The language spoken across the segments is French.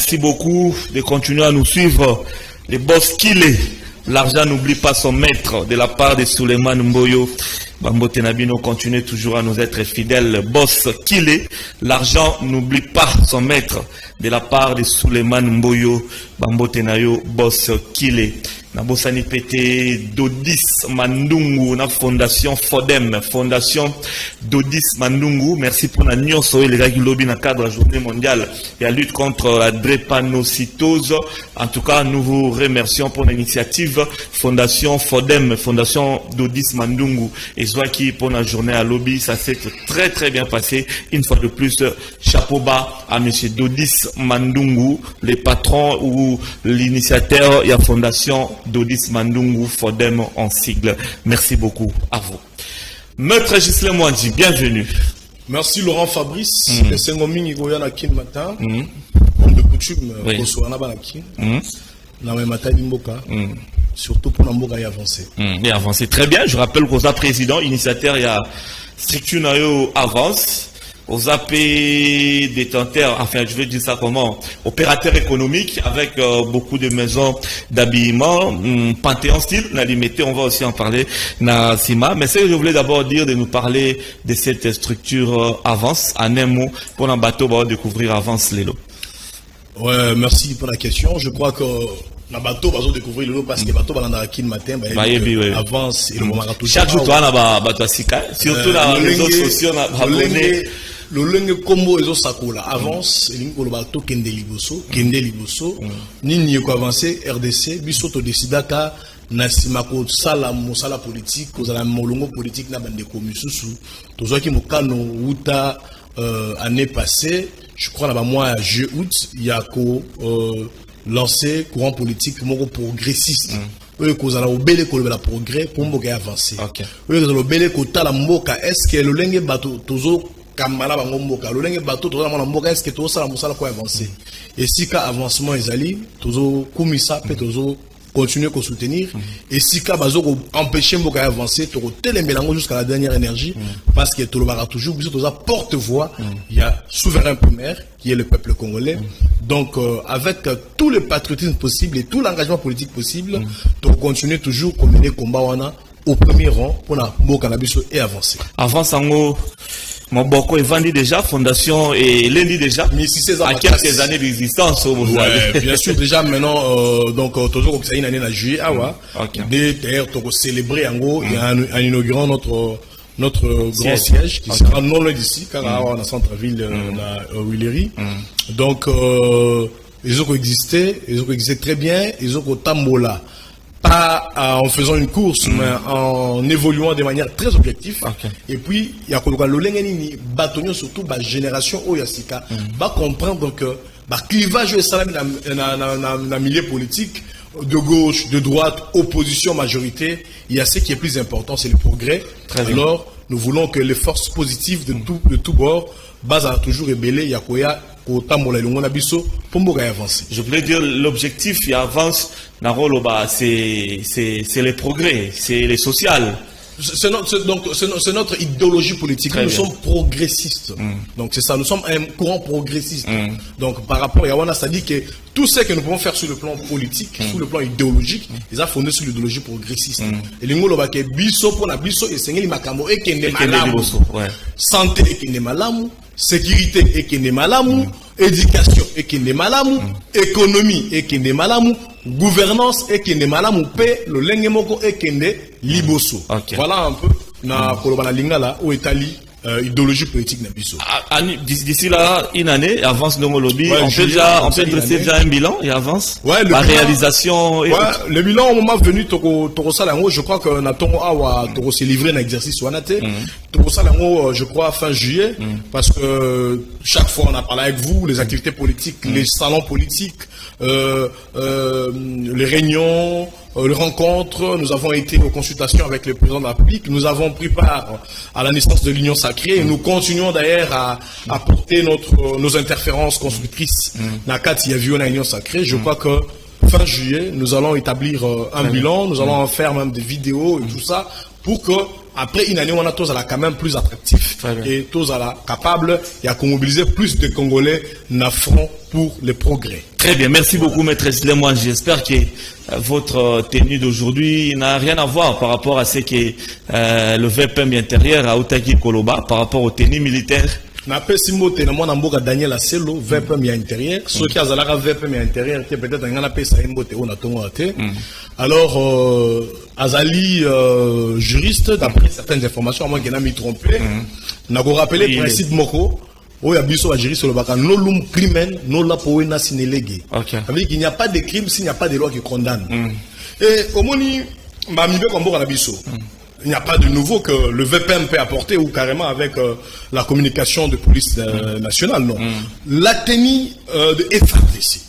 Merci beaucoup de continuer à nous suivre. Les boss Kile, l'argent n'oublie pas son maître, de la part de Suleiman Mboyo. Bambo Tenabino continue toujours à nous être fidèles. Boss Kile, l'argent n'oublie pas son maître, de la part de Suleiman Mboyo. Bambo Tenayo, boss Kile. Nabosani Pété, Dodis Mandungu, na fondation Fodem, fondation Dodis Mandungu. Merci pour la nuance sur les gars qui lobby dans le cadre de la journée mondiale et la lutte contre la drépanocytose. En tout cas, nous vous remercions pour l'initiative Fondation Fodem, fondation Dodis Mandungu. Et soit qui pour la journée à lobby, ça s'est très très bien passé. Une fois de plus, chapeau bas à monsieur Dodis Mandungu, les patrons ou l'initiateur et la fondation Dodis Mandungu Fodem en sigle. Merci beaucoup à vous. Maître Gislain Mwandi, bienvenue. Merci Laurent Fabrice. C'est un homme qui est matin. Comme de coutume, surtout pour l'Amboka et avancer. Et avancer très bien. Je rappelle qu'aux président, initiateur, il y a structure avance. Aux AP détenteurs, enfin je vais dire ça comment, opérateurs économiques avec beaucoup de maisons d'habillement, Panthéon style, on a limité, on va aussi en parler, na Sima. Mais ce que je voulais d'abord dire, de nous parler de cette structure Avance, en un mot, pour un bateau, on va découvrir Avance Lelo. Ouais, merci pour la question. Je crois que le bateau va découvrir le lot parce que le bateau va dans la matin, Avance et le moment chaque jour, tu as un bateau à Sika, surtout dans les réseaux sociaux, on a abonné. Le lengue combo ezo sakola avance elingo le bateau kende liboso nini ko avancer RDC biso to décidaka na simako sala mosala politique kozala molongo politique na bande ko misusu tozwaki mokano uta année passée je crois na mois juillet août il y a ko lancé courant politique moko progressiste eux kozala obele ko le progrès pour mboka avancer eux kozala obele ko tala mboka est-ce que le lengue bateau tozo kamala bango mboka le lengue bateau toza na mboka est-ce que to sala musala ko avancer et si ka avancement ezali tozo kumisa pe tozo continuer ko soutenir et si ka bazo ko empêcher mboka avancer to telembelango jusqu'à la dernière énergie parce que to le bara toujours biso toza porte-voix il y a souverain primaire qui est le peuple congolais donc avec tous les patriotismes possibles et tout l'engagement politique possible to continuer toujours comme les combats wana au premier rang pour la mboka na biso et avancer avance en Moboko est vendu déjà, fondation et lundi déjà. À quelques années d'existence. Ouais, bien sûr, déjà maintenant, donc, toujours comme ça, une année en juillet, d'ailleurs, on célébrer en gros, en inaugurant notre grand siège qui sera non loin d'ici, car on a la centre-ville, Willery. Donc, ils ont existé très bien, ils ont tambola. Pas en faisant une course, mais en évoluant de manière très objective. Et puis, il y a le lengeni bâtonnier surtout la génération Oyasika va comprendre que clivage et salam dans le milieu politique de gauche, de droite, opposition, majorité, il y a ce qui est plus important, c'est le progrès. Alors, nous voulons que les forces positives de tout bord basent à toujours rebelle, il y a quoi. Je voulais dire l'objectif il avance c'est les progrès, c'est les social. C'est notre idéologie politique. Nous sommes progressistes. Donc c'est ça, nous sommes un courant progressiste. Donc par rapport à Yawana, ça dit que tout ce que nous pouvons faire sur le plan politique, sur le plan idéologique, ils ont fondé sur l'idéologie progressiste. Et les mots que biso pour la biso et sengeli makambo et kende malamu, santé et kende malamu, sécurité et kende malamu, éducation et kende malamu, économie et kende malamu, gouvernance et kende malamu, paix le lengemoko et kende liboso. Voilà un peu na kolobana lingala ou Italie. Idéologie politique n'abisso. D'ici là, une année, avance dans le lobby. On peut dresser déjà un bilan et avance. Ouais, la réalisation. Ouais, le bilan au moment venu, Toro Salango, je crois que Naton Awa, Toro s'est livré un exercice Wanate. Toro Salango, je crois, fin juillet, parce que chaque fois on a parlé avec vous, les activités politiques, les salons politiques, les réunions, les rencontres, nous avons été aux consultations avec le président de la République, nous avons pris part à la naissance de l'Union sacrée et nous continuons d'ailleurs à apporter nos interférences constructrices dans le cadre de l'Union sacrée. Je crois que fin juillet, nous allons établir un bilan, nous allons en faire même des vidéos et tout ça pour que après une année, on a tous à la quand même plus attractif et tous à la capable et à mobiliser plus de Congolais na front pour le progrès. Très bien, merci beaucoup Maître Silemouan. J'espère que votre tenue d'aujourd'hui n'a rien à voir par rapport à ce que le VPM intérieur a Otaki Koloba par rapport aux tenues militaires. Na pesi mbote na mwana mboka Daniel Aselo VPM ya intérieur ceux qui azalaka VPM ya intérieur qui peut-être ngana pesa mbote on a tongo até alors azali juriste d'après certaines informations à moins qu'il n'a mis trompé na ko rappeler principe moko o ya biso ba juriste le baka no lum crimen no la poena sinelege ça veut dire qu'il n'y a pas de crime s'il n'y a pas de loi qui condamne et omoni ma mibe ko mboka na biso. Il n'y a pas de nouveau que le VPM peut apporter ou carrément avec la communication de police nationale, non. La tenue de FARDC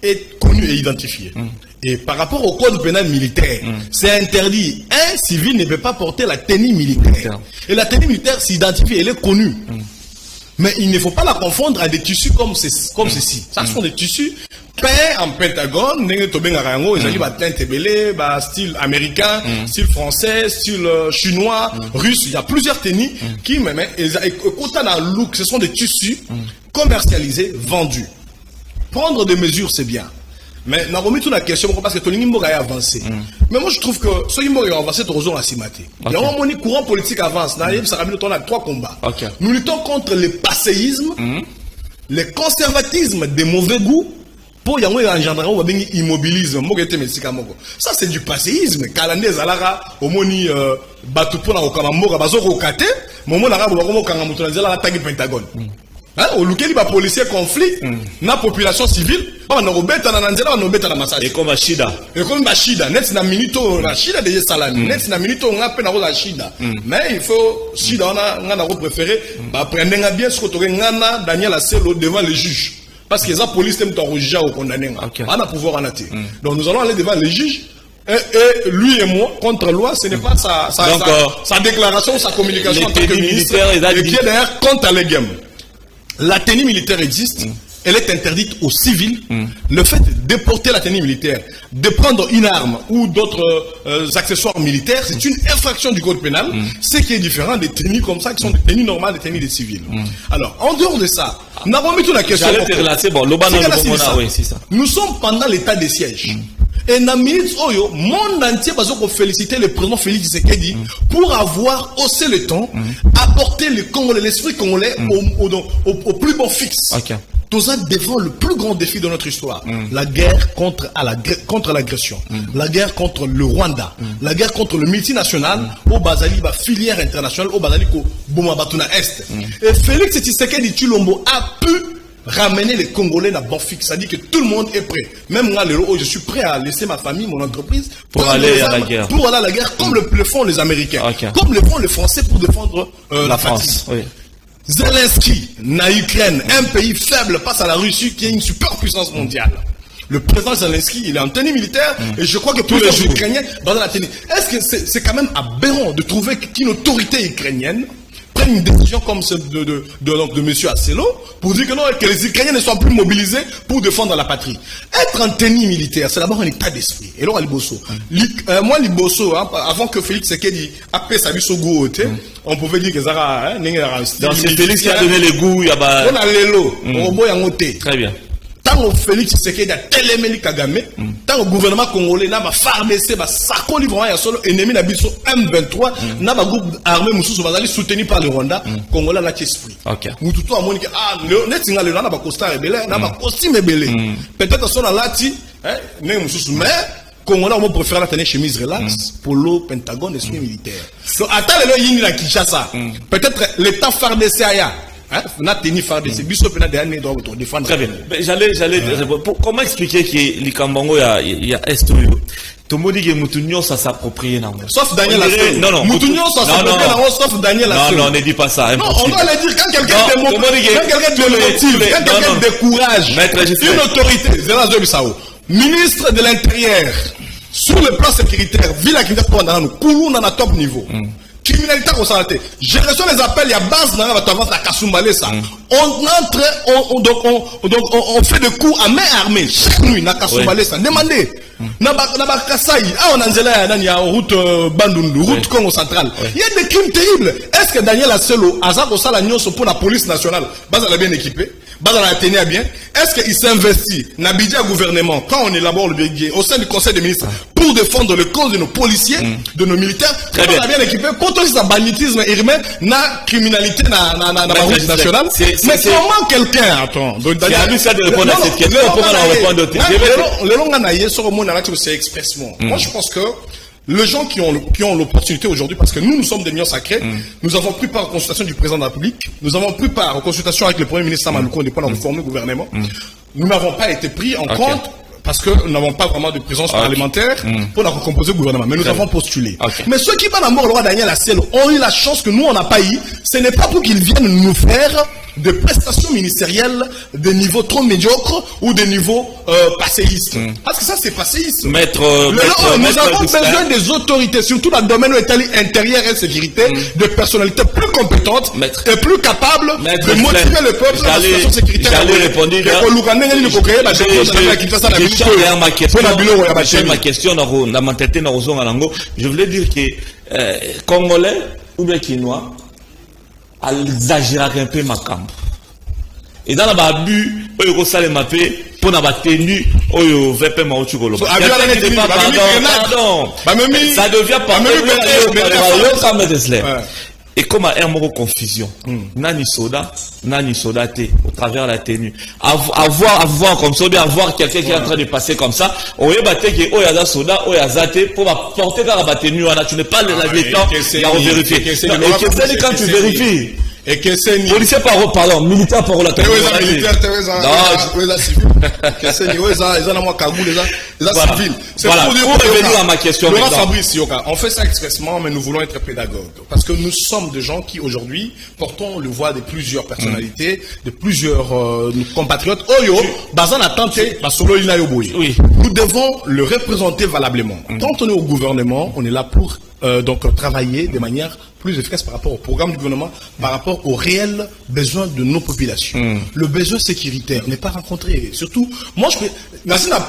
est connue et identifiée. Et par rapport au code pénal militaire, c'est interdit. Un civil ne peut pas porter la tenue militaire. Et la tenue militaire s'identifie, elle est connue. Mais il ne faut pas la confondre à des tissus comme ceci. Ça sont des tissus peints en pentagone, style américain, style français, style chinois, russe. Il y a plusieurs tenues qui, look, ce sont des tissus commercialisés, vendus. Prendre des mesures, c'est bien. Mais n'a remis toute la question parce que Tony Mboga a avancé. Mais moi je trouve que ce qui a avancé, c'est toujours à Simaté. Il y a un moment courant politique avance. On a 3 combats. Nous luttons contre le passéisme, le conservatisme des mauvais goûts. Pour y avoir un immobilisme. Ça c'est du passéisme. Kalandé Zalara, Omoni Batupona Okamoga, Bazoro Kate, Momo Narabu Kangamutazala, Tagi Pentagone. Au lequel il va policier conflit, la population civile, on a obéta na nzela, on obéta na massage. Et comme Ashida. Et comme Ashida, net na minito, na Ashida de salami, net na minito, on a peine à Ashida. Mais il faut, Shida, on a préféré, prendre bien ce que tu as Daniel Aselo devant les juges. Parce que la police aime t'enregistrer au condamné. On a pouvoir en attaquer. Donc nous allons aller devant les juges. Et lui et moi, contre loi, ce n'est pas sa déclaration, sa communication en tant que ministre, et qui est d'ailleurs contre les gammes. La tenue militaire existe, elle est interdite aux civils. Le fait de déporter la tenue militaire, de prendre une arme ou d'autres accessoires militaires, c'est une infraction du code pénal, ce qui est différent des tenues comme ça, qui sont des tenues normales, des tenues des civils. Alors, en dehors de ça, nous avons mis toute la question. Nous sommes pendant l'état de siège. Et dans minutes oyo, monde entier va féliciter le président Félix Tshisekedi pour avoir haussé le ton, apporter le Congolais, l'esprit congolais au plus bon fixe. Tout ça devant le plus grand défi de notre histoire, la guerre contre l'agression, la guerre contre le Rwanda, la guerre contre le multinational, au Bazali, filière internationale, au Bazali, au Bomabatuna Est. Et Félix Tshisekedi Tshilombo a pu ramener les Congolais dans bon fixe. Ça dit que tout le monde est prêt. Même moi, je suis prêt à laisser ma famille, mon entreprise, pour aller à la guerre. Pour aller à la guerre, comme le font les Américains. Comme le font les Français pour défendre la France. Zelensky, na Ukraine, un pays faible face à la Russie qui est une superpuissance mondiale. Le président Zelensky, il est en tenue militaire et je crois que tous les Ukrainiens dans la tenue. Est-ce que c'est quand même aberrant de trouver qu'une autorité ukrainienne prenne une décision comme celle de M. Aselo pour dire que non, que les Ukrainiens ne soient plus mobilisés pour défendre la patrie. Être en tenue militaire, c'est d'abord un état d'esprit. Et là, Liboso. Moi, Liboso, avant que Félix Tshisekedi appelle sa vie au goût, on pouvait dire que Zara, donc c'est Félix qui a donné les goûts, il y a pas. On a l'élo, très bien. Tant que Félix Tshisekedi a téléméli Kagame, tant que le gouvernement congolais n'a pas FARDC, Sarko livrant à solo ennemi n'a biso M23, n'a pas groupe armé Moussou Bazali soutenu par le Rwanda, Congolais n'a qu'esprit. Moututo a monique, netinga le n'a pas costard rebelle, n'a pas costume rebelle. Peut-être son alati, né Moussou, mais Congolais on préfère la tenir chemise relax, polo, pentagone, esprit militaire. Donc attends le yini la Kinshasa. Peut-être l'état FARDC aya. Très bien. J'allais comment expliquer que les Kambango il y a Est tout le monde dit que Moutounion ça s'approprie sauf Daniel Aselo. Non Moutounion ça s'approprie sauf Daniel Aselo. Non, ne dis pas ça. Non, on doit le dire quand quelqu'un décourage une autorité, Zelazo Bissau, ministre de l'Intérieur, sur le plan sécuritaire, Villa Kinshasa dans nous, Koulou dans un top niveau. Criminalité au santé. Je reçois les appels, il y a base dans la tavance à Kasumbalé ça. On entre, on fait des coups à main armée chaque nuit dans Kasumbalé ça. Demandez. Naba Kasai, on a une route Bandundu, route Congo centrale. Il y a des crimes terribles. Est-ce que Daniel Asselo, Azak Osala Nyonso pour la police nationale, Bazala bien équipé, Bazala tenir bien, est-ce qu'il s'investit, Nabidja gouvernement, quand on élabore le budget au sein du conseil des ministres, pour défendre les causes de nos policiers, de nos militaires, quand on a bien équipé, contre ce banditisme irmé, na criminalité, na police nationale. Mais comment quelqu'un, attends, c'est à lui ça de répondre à cette question, comment on répond le long anaïe sur le monde, c'est expressement. Moi, je pense que les gens qui ont l'opportunité aujourd'hui, parce que nous sommes des millions sacrés, nous avons pris part aux consultations du président de la République, nous avons pris part aux consultations avec le premier ministre Samalouko, depuis la réforme du gouvernement. Nous n'avons pas été pris en compte parce que nous n'avons pas vraiment de présence parlementaire pour la recomposer le gouvernement. Mais nous avons postulé. Mais ceux qui parlent d'abord le roi Daniel Asselo ont eu la chance que nous, on n'a pas eu. Ce n'est pas pour qu'ils viennent nous faire des prestations ministérielles de niveau trop médiocre ou de niveau passéiste. Parce que ça, c'est passéiste. Nous avons besoin des autorités, surtout dans le domaine intérieur et sécurité, de personnalités plus compétentes et plus capables de motiver le peuple dans la situation sécuritaire. J'allais répondre. Ma question, je voulais dire que Congolais ou bien Quinois, exagérer un peu ma camp. Et dans la but, il y a des mappés pour la tenue, il y a VPM au Tchoukololo. Pardon. Ça devient pas. Et comme à un confusion, nani soda au travers la tenue. Avoir comme ça, bien avoir quelqu'un qui est en train de passer comme ça, on est battu que oh y'a soda, oh y'a zate pour porter dans la tenue, tu n'es pas le temps, il y a vérifier. Et qu'est-ce que quand tu vérifies? Et que c'est policier pardon, militaire par la militaire, voilà, pour revenir à ma question. Laurent Fabrice Yoka, on fait ça expressement, mais nous voulons être pédagogues. Parce que nous sommes des gens qui, aujourd'hui, portons le voix de plusieurs personnalités, de plusieurs compatriotes. Oyo, Bazan a tenté, oui. Nous devons le représenter valablement. Quand on est au gouvernement, on est là pour donc travailler de manière plus efficace par rapport au programme du gouvernement, par rapport aux réels besoins de nos populations. Le besoin sécuritaire n'est pas rencontré. Surtout, moi, Nassina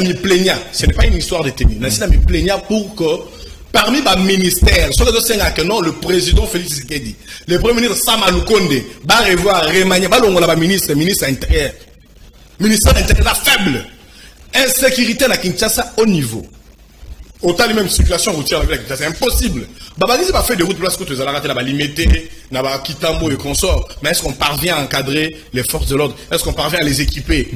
me plaignait, ce n'est pas une histoire de tenue, Nassina me plaignait pour que parmi les ministères, le président Félix Tshisekedi, le premier ministre Samaloukonde, va revoir, remanier, ministre intérieur. Ministère intérieur faible. Insécurité à Kinshasa au niveau. Autant les mêmes circulations routières avec la c'est impossible. Babagisi va faire des routes place que tu as raté la limité, n'a pas Kitambo et consorts. Mais est-ce qu'on parvient à encadrer les forces de l'ordre? Est-ce qu'on parvient à les équiper?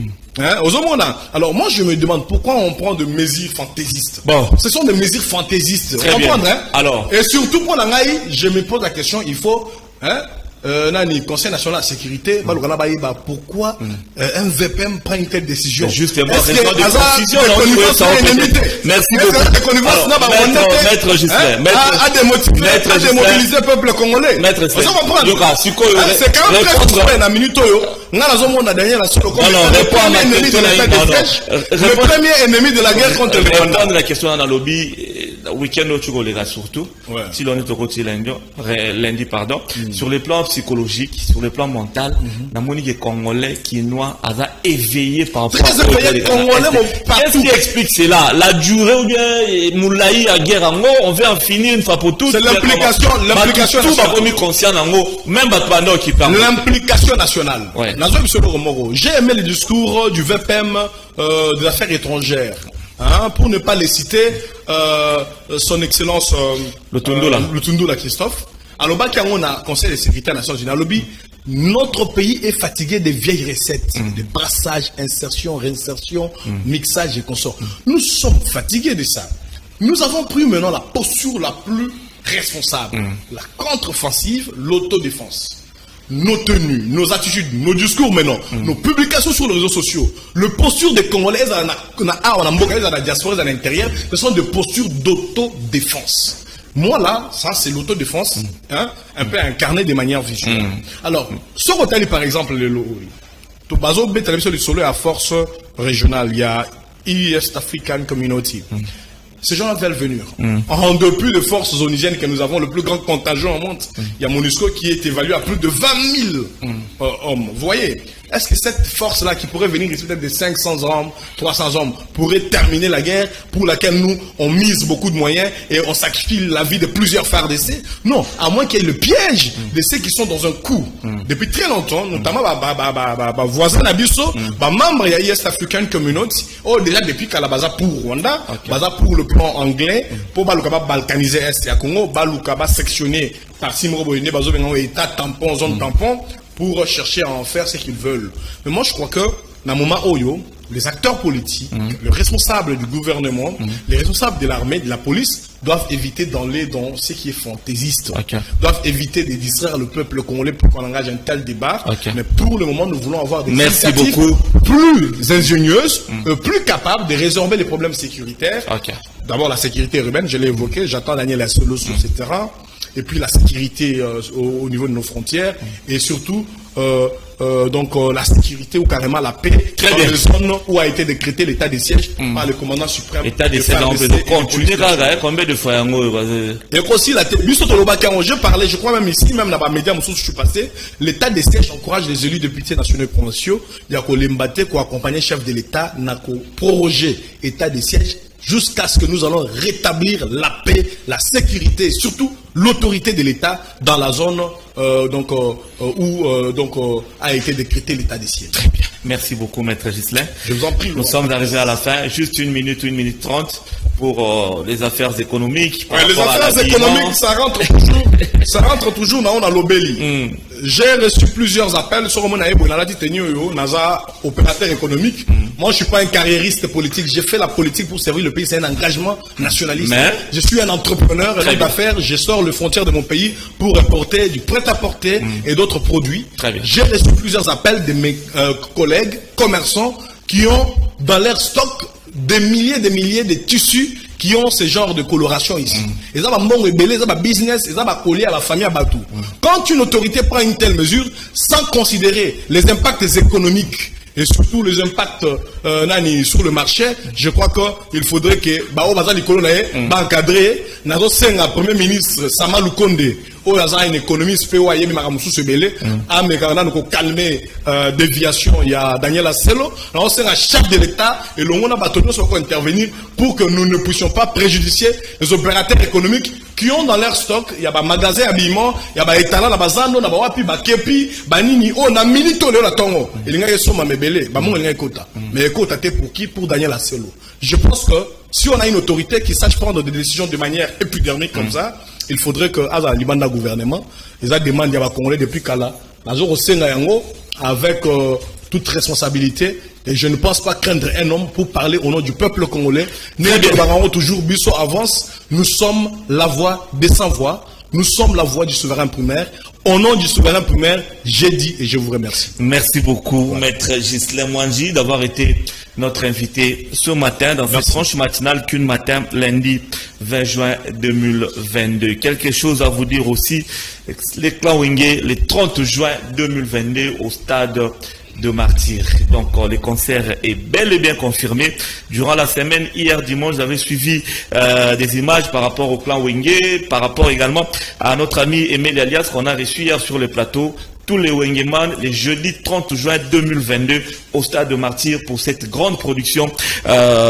Aux hommes, alors moi je me demande pourquoi on prend des mesures fantaisistes. Bon, ce sont des mesures fantaisistes. Vous comprenez, hein? Alors. Et surtout pour l'angaï, je me pose la question, il faut, Conseil national de la sécurité, pourquoi un VPM prend une telle décision? Justement, raison de confusion. Merci beaucoup. Maître Gislain, à démobiliser le peuple congolais. C'est quand même très frustrant la minute. Le premier ennemi de la guerre contre le Rwanda. Répondre la question dans le lobby, week-end au Tchoukolera surtout, si l'on est au côté lundi, pardon, sur le plan psychologique, sur le plan mental, la monique congolais qui noie a éveillé par rapport à qu'est-ce qui explique cela? La durée ou bien Moulaï à guerre en haut, on veut en finir une fois pour toutes. C'est l'implication tout va remis conscient en haut, même Batmano qui parle. L'implication nationale. J'ai aimé le discours du VPM des affaires étrangères. Pour ne pas les citer, son excellence le Tundula Christophe. Alors, on a Conseil de sécurité des Nations Unies. Notre pays est fatigué des vieilles recettes, de brassage, insertion, réinsertion, mixage et consorts. Nous sommes fatigués de ça. Nous avons pris maintenant la posture la plus responsable, la contre-offensive, l'autodéfense. Nos tenues, nos attitudes, nos discours maintenant, nos publications sur les réseaux sociaux, le posture des Congolais, on a la diaspora à l'intérieur, ce sont des postures d'autodéfense. Moi là, ça c'est l'autodéfense, un peu incarné de manière visuelle. Alors, sur Otali par exemple, tout bazo sur le solo à force régionale, il y a East African Community. Ces gens-là veulent venir. En dépit des forces onigènes que nous avons, le plus grand contingent au monde, il y a MONUSCO qui est évalué à plus de 20 000 hommes. Vous voyez, est-ce que cette force-là qui pourrait venir ici peut-être de 500 hommes, 300 hommes, pourrait terminer la guerre pour laquelle nous, on mise beaucoup de moyens et on sacrifie la vie de plusieurs FARDC? Non, à moins qu'il y ait le piège de ceux qui sont dans un coup. Depuis très longtemps, notamment voisins d'Abisso, membres de East African Community, déjà depuis Kalabaza pour Rwanda, Baza pour le plan anglais, pour Balukaba balkaniser Est et Congo, Balukaba sectionner par Simroboyne, Bazo Bengo État tampon, zone tampon, pour chercher à en faire ce qu'ils veulent. Mais moi, je crois que, dans le moment Oyo, les acteurs politiques, les responsables du gouvernement, les responsables de l'armée, de la police, doivent éviter d'aller dans ce qui est fantaisiste. Doivent éviter de distraire le peuple congolais pour qu'on engage un tel débat. Mais pour le moment, nous voulons avoir des initiatives plus ingénieuses, plus capables de résorber les problèmes sécuritaires. D'abord, la sécurité urbaine, je l'ai évoqué, j'attends Daniel Asselo sur ce terrain. Et puis la sécurité au niveau de nos frontières. Et surtout, la sécurité ou carrément la paix dans les zones où a été décrété l'état de siège par le commandant suprême. L'état de siège, on peut continuer combien de fois? Et aussi, je parlais, je crois même ici, même là-bas, médias, je suis passé, l'état de siège encourage les élus députés nationaux et provinciaux, il y a l'embâté pour accompagner le chef de l'État, n'a qu'au proroger l'état de siège jusqu'à ce que nous allons rétablir la paix, la sécurité et surtout l'autorité de l'État dans la zone où a été décrété l'état de siège. Très bien. Merci beaucoup, Maître Ghislain. Je vous en prie. Nous sommes arrivés à la fin. Juste 1 minute 30 pour les affaires économiques. Les affaires économiques, ça rentre toujours dans l'obéli. J'ai reçu plusieurs appels sur mon opérateur économique. Moi, je suis pas un carriériste politique. J'ai fait la politique pour servir le pays. C'est un engagement nationaliste. Mais je suis un entrepreneur, un homme d'affaires. Je sors les frontières de mon pays pour importer du prêt-à-porter et d'autres produits. J'ai reçu plusieurs appels de mes collègues commerçants qui ont dans leur stock des milliers de tissus qui ont ce genre de coloration ici. Et ça va bon rebelle, ça va business, et ça va coller à la famille à Batou. Quand une autorité prend une telle mesure, sans considérer les impacts économiques et surtout les impacts sur le marché, je crois qu'il faudrait que encadrer le Premier ministre Sama Lukonde, un économiste calmer déviation, il y a Daniel Asselo, un chef de l'État et l'on a intervenir pour que nous ne puissions pas préjudicier les opérateurs économiques qui ont dans leur stock, il y a des magasins habillement, il y a des étalons, il y a des zando, il y a des kepi, banini, on a milito le latongo. Il y a des sommes mebele, il y a quota. Mais quota pour qui? Pour Daniel Asselo. Je pense que si on a une autorité qui sache prendre des décisions de manière épidermique comme ça, il faudrait que à l'Ibanda gouvernement, ils demandent à Congolais depuis Kala, avec toute responsabilité. Et je ne pense pas craindre un homme pour parler au nom du peuple congolais. Nous toujours Bisso avance. Nous sommes la voix des sans-voix. Nous sommes la voix du souverain primaire. Au nom du souverain primaire, j'ai dit et je vous remercie. Merci beaucoup, Maître Ghislain Mwangi, d'avoir été notre invité ce matin dans cette tranche matinale qu'une matin, lundi 20 juin 2022. Quelque chose à vous dire aussi, les clans Wenge, le 30 juin 2022 au stade de Martyrs. Donc le concert est bel et bien confirmé. Durant la semaine, hier dimanche, j'avais suivi des images par rapport au clan Wenge, par rapport également à notre ami Emile Alias qu'on a reçu hier sur le plateau. Tous les Wengeman, les jeudis 30 juin 2022 au stade de Martyrs pour cette grande production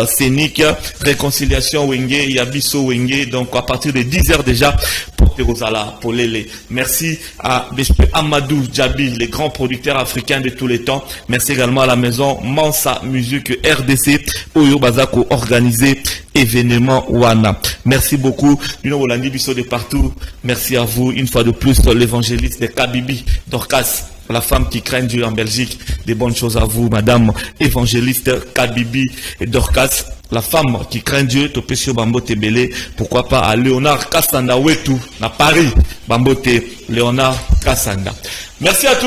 scénique, Réconciliation Wenge, Yabiso Wenge, donc à partir de 10h déjà, Porte Rosala, Polele. Merci à Bespé Amadou Djabi, les grands producteurs africains de tous les temps. Merci également à la maison Mansa Musique RDC, Oyo Bazako organisé événement Wana. Merci beaucoup, Nuno Wolandi Bisso de partout. Merci à vous, une fois de plus, l'évangéliste de Kabibi, Dorcas, la femme qui craint Dieu en Belgique. Des bonnes choses à vous, madame évangéliste Kabibi et Dorcas, la femme qui craint Dieu, Topesio Bambote Belé. Pourquoi pas à Léonard Kassanda Wetu, à Paris, Bambote Léonard Kassanda. Merci à tous.